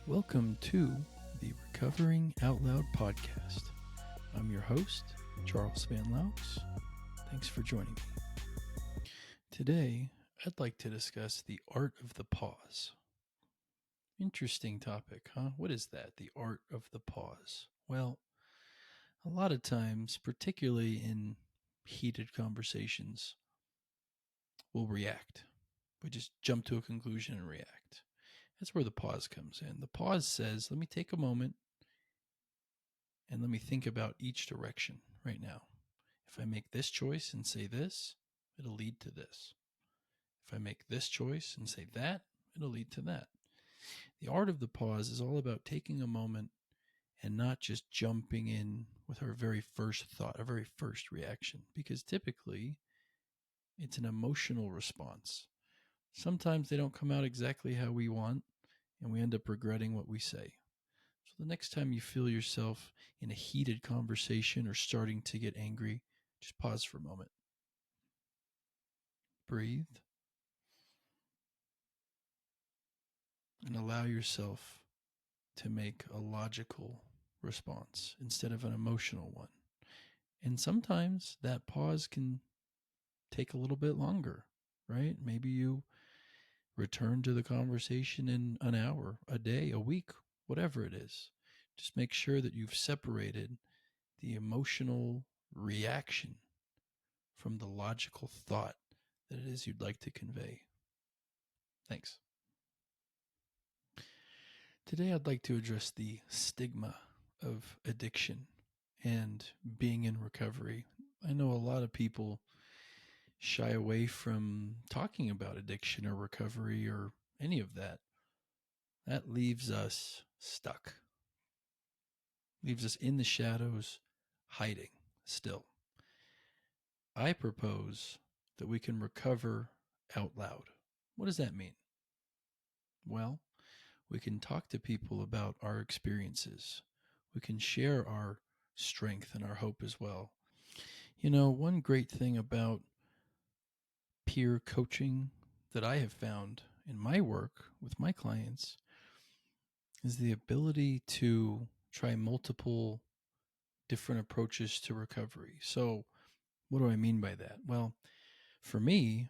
Welcome to the Recovering Out Loud podcast. I'm your host, Charles Van Laux. Thanks for joining me. Today, I'd like to discuss the art of the pause. Interesting topic, huh? What is that, the art of the pause? Well, a lot of times, particularly in heated conversations, we'll react. We just jump to a conclusion and react. That's where the pause comes in. The pause says, let me take a moment and let me think about each direction right now. If I make this choice and say this, it'll lead to this. If I make this choice and say that, it'll lead to that. The art of the pause is all about taking a moment and not just jumping in with our very first thought, our very first reaction, because typically it's an emotional response. Sometimes they don't come out exactly how we want, and we end up regretting what we say. So the next time you feel yourself in a heated conversation or starting to get angry, just pause for a moment. Breathe and allow yourself to make a logical response instead of an emotional one. And sometimes that pause can take a little bit longer, right? Maybe you return to the conversation in an hour, a day, a week, whatever it is. Just make sure that you've separated the emotional reaction from the logical thought that it is you'd like to convey. Thanks. Today, I'd like to address the stigma of addiction and being in recovery. I know a lot of people shy away from talking about addiction or recovery or any of that. That leaves us stuck, leaves us in the shadows, hiding still. I propose that we can recover out loud. What does that mean? Well, we can talk to people about our experiences. We can share our strength and our hope as well. You know, one great thing about peer coaching that I have found in my work with my clients is the ability to try multiple different approaches to recovery. So, what do I mean by that? Well, for me,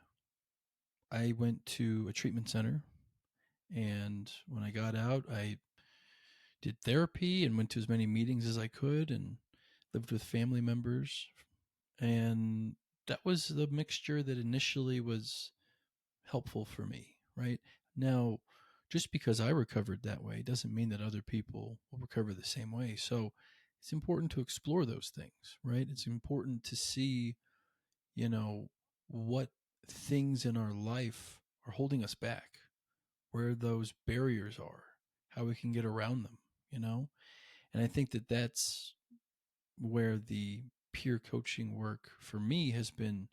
I went to a treatment center, and when I got out, I did therapy and went to as many meetings as I could and lived with family members. And that was the mixture that initially was helpful for me, right? Now, just because I recovered that way doesn't mean that other people will recover the same way. So it's important to explore those things, right? It's important to see, what things in our life are holding us back, where those barriers are, how we can get around them. And I think that that's where the peer coaching work for me has been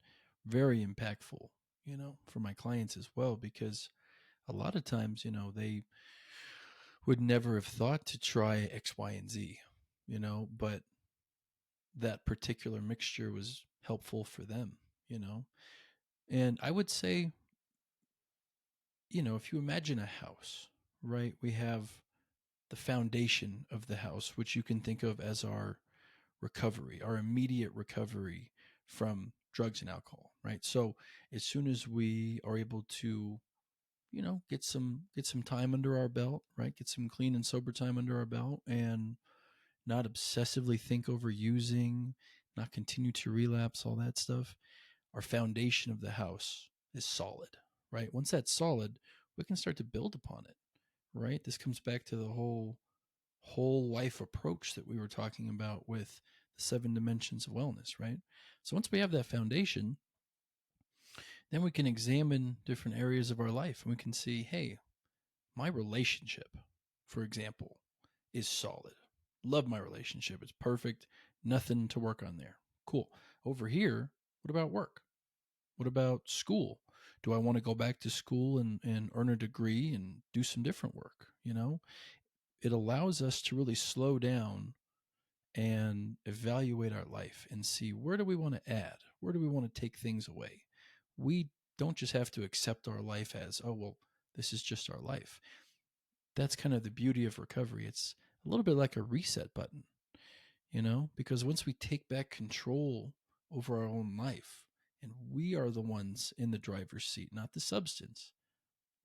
very impactful, for my clients as well, because a lot of times, they would never have thought to try X, Y, and Z, but that particular mixture was helpful for them. And I would say, if you imagine a house, right, we have the foundation of the house, which you can think of as our recovery, our immediate recovery from drugs and alcohol, right? So as soon as we are able to, get some time under our belt, right? Get some clean and sober time under our belt and not obsessively think over using, not continue to relapse, all that stuff. Our foundation of the house is solid, right? Once that's solid, we can start to build upon it, right? This comes back to the whole life approach that we were talking about with the 7 dimensions of wellness, right? So once we have that foundation, then we can examine different areas of our life and we can see, hey, my relationship, for example, is solid. Love my relationship. It's perfect. Nothing to work on there. Cool. Over here, what about work? What about school? Do I want to go back to school and earn a degree and do some different work? It allows us to really slow down and evaluate our life and see, where do we want to add? Where do we want to take things away? We don't just have to accept our life as, oh, well, this is just our life. That's kind of the beauty of recovery. It's a little bit like a reset button, because once we take back control over our own life and we are the ones in the driver's seat, not the substance,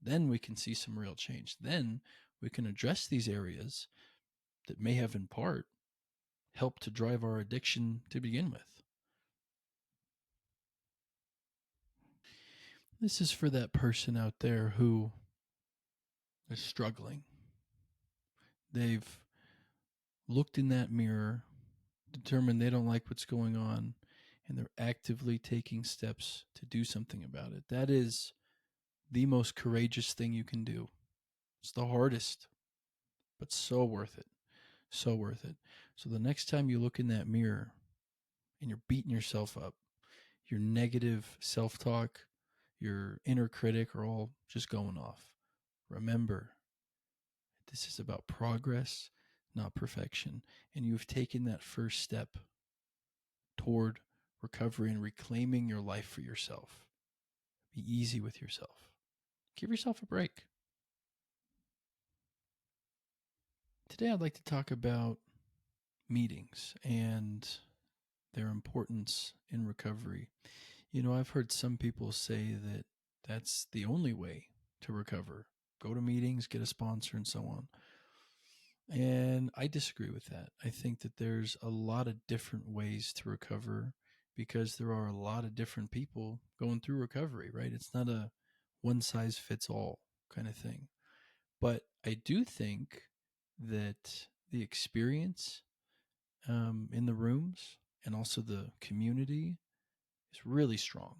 then we can see some real change. Then we can address these areas that may have in part helped to drive our addiction to begin with. This is for that person out there who is struggling. They've looked in that mirror, determined they don't like what's going on, and they're actively taking steps to do something about it. That is the most courageous thing you can do. It's the hardest, but so worth it. So worth it. So the next time you look in that mirror and you're beating yourself up, your negative self talk, your inner critic are all just going off. Remember, this is about progress, not perfection. And you've taken that first step toward recovery and reclaiming your life for yourself. Be easy with yourself. Give yourself a break. Today, I'd like to talk about meetings and their importance in recovery. I've heard some people say that that's the only way to recover. Go to meetings, get a sponsor, and so on. And I disagree with that. I think that there's a lot of different ways to recover because there are a lot of different people going through recovery, right? It's not a one size fits all kind of thing. But I do think that the experience in the rooms and also the community is really strong.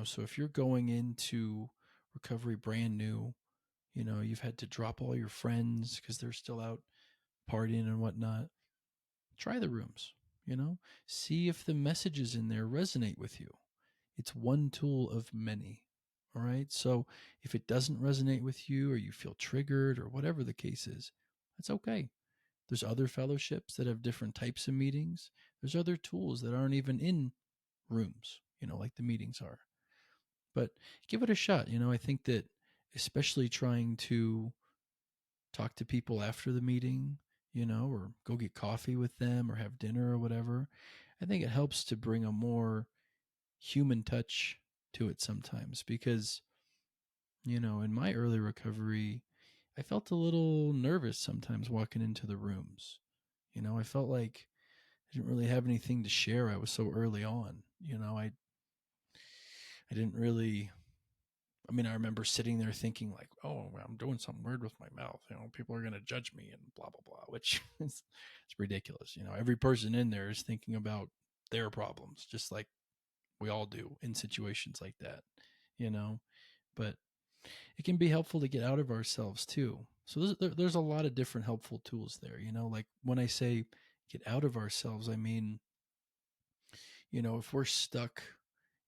So if you're going into recovery brand new, you've had to drop all your friends because they're still out partying and whatnot. Try the rooms, see if the messages in there resonate with you. It's one tool of many. All right. So if it doesn't resonate with you or you feel triggered or whatever the case is, that's okay. There's other fellowships that have different types of meetings. There's other tools that aren't even in rooms, like the meetings are. But give it a shot. I think that especially trying to talk to people after the meeting, or go get coffee with them or have dinner or whatever, I think it helps to bring a more human touch to it sometimes because, in my early recovery, I felt a little nervous sometimes walking into the rooms. I felt like I didn't really have anything to share. I was so early on. I didn't really. I mean, I remember sitting there thinking like, "Oh, I'm doing something weird with my mouth. People are going to judge me and blah blah blah," which is it's ridiculous. Every person in there is thinking about their problems, just like we all do in situations like that. You know, but it can be helpful to get out of ourselves too. So there's a lot of different helpful tools there. Like when I say get out of ourselves, I mean, if we're stuck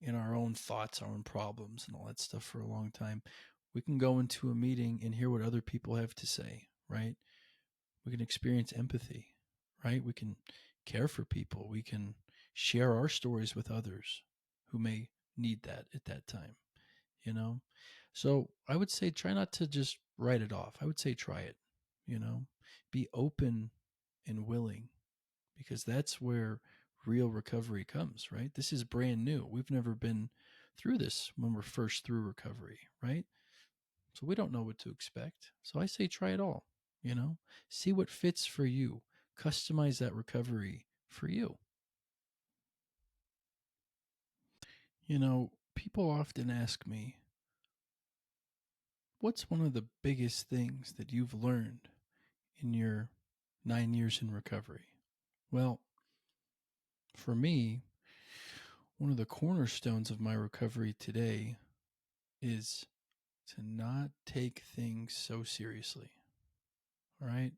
in our own thoughts, our own problems, and all that stuff for a long time, we can go into a meeting and hear what other people have to say, right? We can experience empathy, right? We can care for people. We can share our stories with others who may need that at that time, you know? So I would say try not to just write it off. I would say try it, you know? Be open and willing because that's where real recovery comes, right? This is brand new. We've never been through this when we're first through recovery, right? So we don't know what to expect. So I say try it all, see what fits for you. Customize that recovery for you. People often ask me, what's one of the biggest things that you've learned in your 9 years in recovery? Well, for me, one of the cornerstones of my recovery today is to not take things so seriously. All right.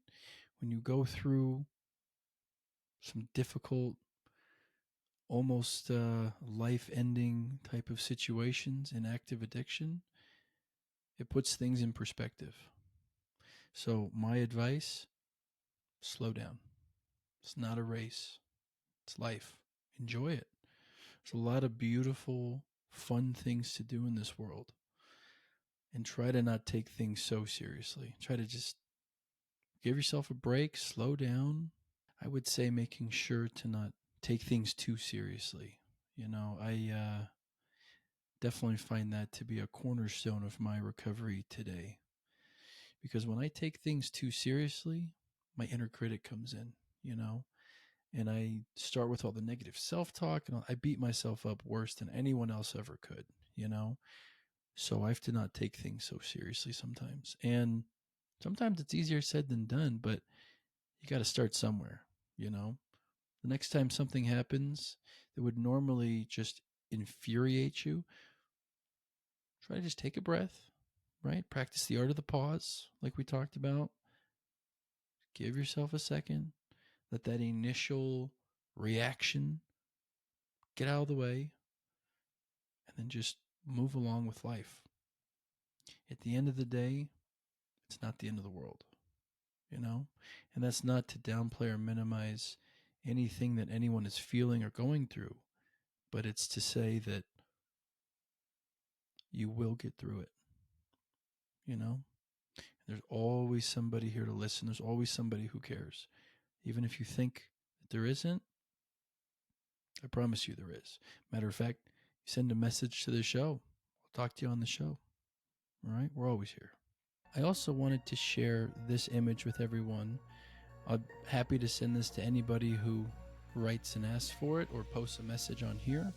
When you go through some difficult, almost life ending type of situations in active addiction, it puts things in perspective. So, my advice, slow down. It's not a race, it's life. Enjoy it. There's a lot of beautiful, fun things to do in this world. and try to not take things so seriously. Try to just give yourself a break, slow down. I would say making sure to not take things too seriously. I definitely find that to be a cornerstone of my recovery today. Because when I take things too seriously, my inner critic comes in, and I start with all the negative self talk, and I beat myself up worse than anyone else ever could, you know? So I have to not take things so seriously sometimes. And sometimes it's easier said than done, but you got to start somewhere, you know? The next time something happens that would normally just infuriate you, try to just take a breath, right? Practice the art of the pause, like we talked about. Give yourself a second. Let that initial reaction get out of the way, and then just move along with life. At the end of the day, it's not the end of the world, you know? And that's not to downplay or minimize anything that anyone is feeling or going through, but it's to say that you will get through it, you know? There's always somebody here to listen. There's always somebody who cares. Even if you think that there isn't, I promise you there is. Matter of fact, you send a message to the show. I'll talk to you on the show. All right? We're always here. I also wanted to share this image with everyone. I'm happy to send this to anybody who writes and asks for it or posts a message on here.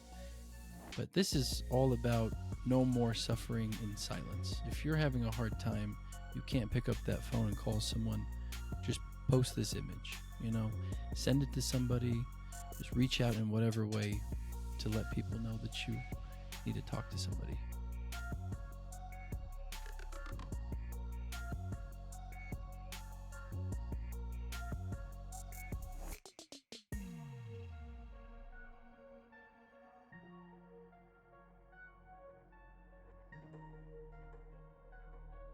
But this is all about no more suffering in silence. If you're having a hard time, you can't pick up that phone and call someone, just post this image, send it to somebody, just reach out in whatever way to let people know that you need to talk to somebody.